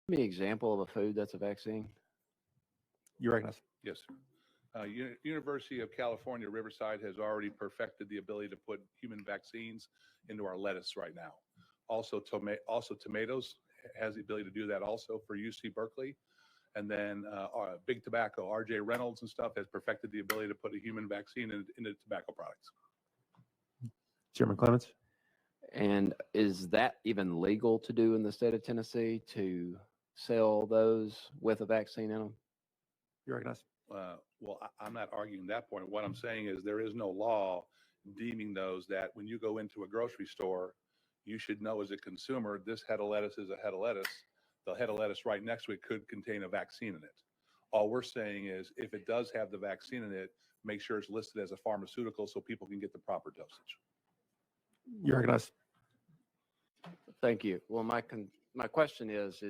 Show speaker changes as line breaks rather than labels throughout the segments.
Give me an example of a food that's a vaccine.
You recognize.
Yes, sir. University of California, Riverside has already perfected the ability to put human vaccines into our lettuce right now. Also, tomatoes has the ability to do that also for UC Berkeley. And then Big Tobacco, RJ Reynolds and stuff has perfected the ability to put a human vaccine into tobacco products.
Chairman Clements.
And is that even legal to do in the state of Tennessee, to sell those with a vaccine in them?
You recognize.
Well, I'm not arguing that point. What I'm saying is there is no law deeming those that when you go into a grocery store, you should know as a consumer, this head of lettuce is a head of lettuce. The head of lettuce right next to it could contain a vaccine in it. All we're saying is if it does have the vaccine in it, make sure it's listed as a pharmaceutical so people can get the proper dosage.
You recognize.
Thank you. Well, my question is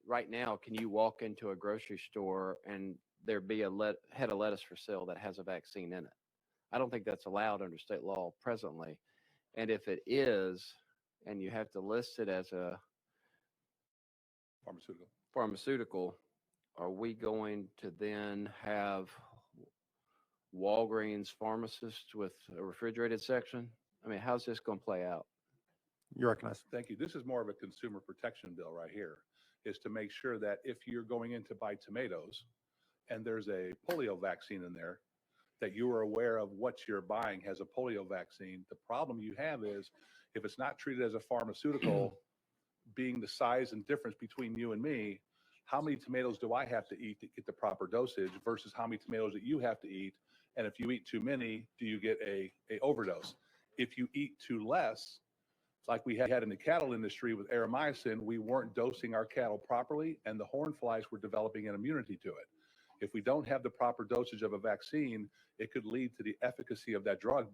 right now, can you walk into a grocery store and there be a head of lettuce for sale that has a vaccine in it? I don't think that's allowed under state law presently. And if it is, and you have to list it as a pharmaceutical, are we going to then have Walgreens pharmacists with a refrigerated section? I mean, how's this going to play out?
You recognize.
Thank you. This is more of a consumer protection bill right here, is to make sure that if you're going in to buy tomatoes and there's a polio vaccine in there, that you are aware of what you're buying has a polio vaccine. The problem you have is if it's not treated as a pharmaceutical, being the size and difference between you and me, how many tomatoes do I have to eat to get the proper dosage versus how many tomatoes that you have to eat? And if you eat too many, do you get a overdose? If you eat too less, like we had in the cattle industry with aeromycin, we weren't dosing our cattle properly and the horn flies were developing an immunity to it. If we don't have the proper dosage of a vaccine, it could lead to the efficacy of that drug